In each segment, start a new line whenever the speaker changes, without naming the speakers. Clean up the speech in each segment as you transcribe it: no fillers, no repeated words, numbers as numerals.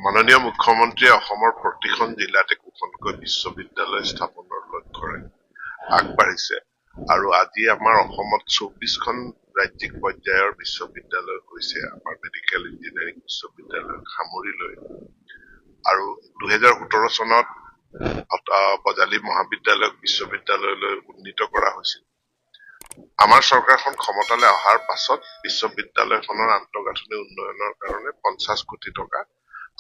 মাননীয় মুখ্যমন্ত্ৰীয়ে অসমৰ প্ৰতিখন জিলাতে একোখনকৈ বিশ্ববিদ্যালয় স্থাপনৰ লক্ষ্যৰে আগবাঢ়িছে আৰু আজি আমাৰ অসমত 24খন ৰাজ্যিক পৰ্যায়ৰ বিশ্ববিদ্যালয় হৈছে আমাৰ মেডিকেল ইঞ্জিনিয়াৰিং বিশ্ববিদ্যালয়ক সামৰি লৈ আৰু 2017 চনত বজালী মহাবিদ্যালয়ক বিশ্ববিদ্যালয়লৈ উন্নীত কৰা হৈছিল। আমাৰ চৰকাৰখন ক্ষমতালৈ অহাৰ পাছত বিশ্ববিদ্যালয়খনৰ আন্তঃগাঁথনি উন্নয়নৰ কাৰণে 50 কোটি টকা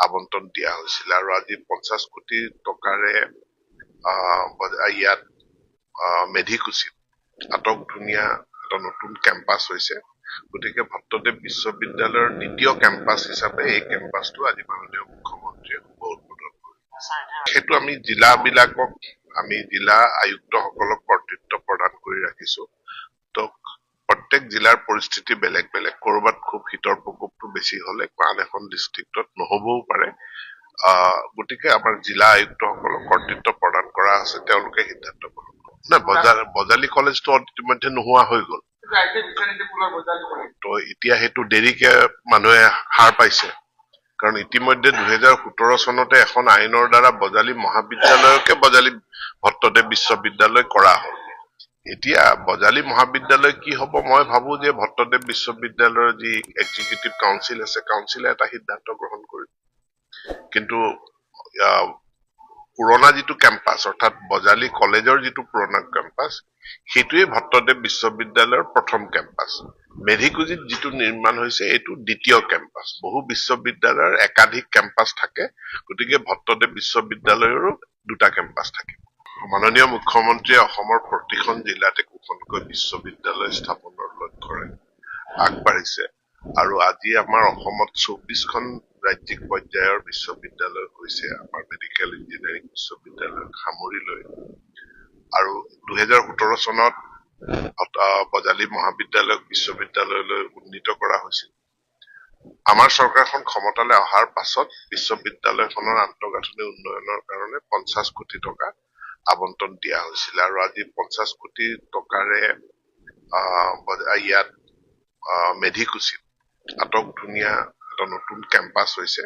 আবণ্টন দিয়া হৈছিল আৰু আজি 50 কোটি টকাৰে ইয়াত মেধিকুচিত আটক ধুনীয়া এটা নতুন কেম্পাছ হৈছে। গতিকে ভট্টদেৱ বিশ্ববিদ্যালয়ৰ দ্বিতীয় কেম্পাছ হিচাপে এই কেম্পাছটো আজি মাননীয় মুখ্যমন্ত্ৰীয়ে শুভ উদ্বোধন কৰিছে। সেইটো আমি জিলা আয়ুক্তসকলক কৰ্তৃত্ব প্ৰদান কৰি ৰাখিছো। তো প্ৰত্যেক জিলাৰ পৰিস্থিতি বেলেগ বেলেগ, কৰবাত খুব শীতৰ প্ৰকোপটো বেছি হলে আন এখন ডিষ্ট্ৰিক্টত নহবও পাৰে। গতিকে আমাৰ জিলা আয়ুক্তসকলক কৰ্তৃত্ব প্ৰদান কৰা আছে, তেওঁলোকে সিদ্ধান্ত গ্ৰহণ কৰে। বজালী কলেজটো ইতিমধ্যে নোহোৱা হৈ গল, তো এতিয়া সেইটো দেৰিকে মানুহে হাৰ পাইছে, কাৰণ ইতিমধ্যে 2017 চনতে এখন আইনৰ দ্বাৰা বজালী মহাবিদ্যালয়কে বজালী ভট্টদেৱ বিশ্ববিদ্যালয় কৰা হল। এতিয়া বজালী মহাবিদ্যালয় কি হব, মই ভাবো যে ভট্টদেৱ বিশ্ববিদ্যালয়ৰ যি এক্সিকিউটিভ কাউন্সিল আছে, কাউন্সিলে এটা সিদ্ধান্ত গ্ৰহণ কৰিব। কিন্তু পুৰণা যিটো কেম্পাছ অৰ্থাৎ বজালী কলেজৰ যিটো পুৰণা কেম্পাছ, সেইটোৱে ভট্টদেৱ বিশ্ববিদ্যালয়ৰ প্ৰথম কেম্পাছ। মেধিকুজিত যিটো নিৰ্মাণ হৈছে এইটো দ্বিতীয় কেম্পাছ। বহু বিশ্ববিদ্যালয়ৰ একাধিক কেম্পাছ থাকে, গতিকে ভট্টদেৱ বিশ্ববিদ্যালয়ৰো দুটা কেম্পাছ থাকে। মাননীয় মুখ্যমন্ত্ৰীয়ে অসমৰ প্ৰতিখন জিলাতে একোখনকৈ বিশ্ববিদ্যালয় স্থাপনৰ লক্ষ্যৰে আগবাঢ়িছে আৰু আজি আমাৰ অসমত 24খন ৰাজ্যিক পৰ্যায়ৰ বিশ্ববিদ্যালয় হৈছে আমাৰ মেডিকেল ইঞ্জিনিয়াৰিং বিশ্ববিদ্যালয়ক সামৰি লৈ আৰু 2017 চনত বজালী মহাবিদ্যালয়ক বিশ্ববিদ্যালয়লৈ উন্নীত কৰা হৈছিল। আমাৰ চৰকাৰখন ক্ষমতালৈ অহাৰ পাছত বিশ্ববিদ্যালয়খনৰ আন্তঃগাঁথনি উন্নয়নৰ কাৰণে 50 কোটি টকা আবণ্টন দিয়া হৈছিল আৰু আজি 50 কোটি টকাৰে ইয়াত মেধিকুচিত আটক ধুনীয়া এটা নতুন কেম্পাছ হৈছে।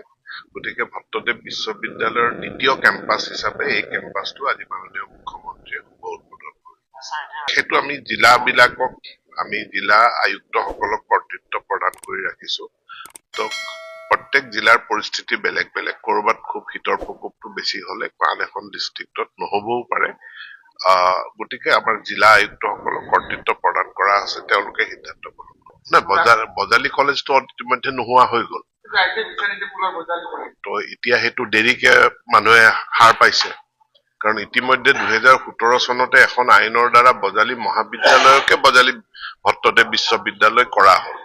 গতিকে ভট্টদেৱ বিশ্ববিদ্যালয়ৰ দ্বিতীয় কেম্পাছ হিচাপে এই কেম্পাছটো আজি মাননীয় মুখ্যমন্ত্ৰীয়ে শুভ উদ্বোধন কৰিছে। সেইটো আমি জিলা আয়ুক্তসকলক কৰ্তৃত্ব প্ৰদান কৰি ৰাখিছো। তো প্ৰত্যেক জিলাৰ পৰিস্থিতি বেলেগ বেলেগ, কৰবাত খুব শীতৰ প্ৰকোপটো বেছি হলে আন এখন ডিষ্ট্ৰিক্টত নহবও পাৰে। গতিকে আমাৰ জিলা আয়ুক্তসকলক কৰ্তৃত্ব প্ৰদান কৰা আছে, তেওঁলোকে সিদ্ধান্ত গ্ৰহণ কৰে। বজালী কলেজটো ইতিমধ্যে নোহোৱা হৈ গল, তো এতিয়া সেইটো দেৰিকে মানুহে হাৰ পাইছে, কাৰণ ইতিমধ্যে 2017 চনতে এখন আইনৰ দ্বাৰা বজালী মহাবিদ্যালয়কে বজালী ভট্টদেৱ বিশ্ববিদ্যালয় কৰা হল।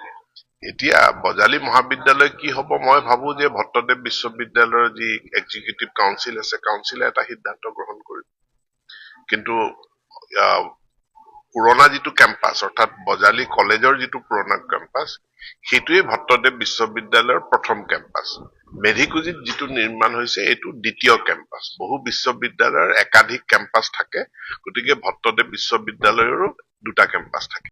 এতিয়া বজালী মহাবিদ্যালয় কি হব, মই ভাবো যে ভট্টদেৱ বিশ্ববিদ্যালয়ৰ যি এক্সিকিউটিভ কাউন্সিল আছে, কাউন্সিলে এটা সিদ্ধান্ত গ্ৰহণ কৰিব। কিন্তু পুৰণা যিটো কেম্পাছ অৰ্থাৎ বজালী কলেজৰ যিটো পুৰণা কেম্পাছ, সেইটোৱে ভট্টদেৱ বিশ্ববিদ্যালয়ৰ প্ৰথম কেম্পাছ। মেধিকুজিত যিটো নিৰ্মাণ হৈছে এইটো দ্বিতীয় কেম্পাছ। বহু বিশ্ববিদ্যালয়ৰ একাধিক কেম্পাছ থাকে, গতিকে ভট্টদেৱ বিশ্ববিদ্যালয়ৰো দুটা কেম্পাছ থাকে।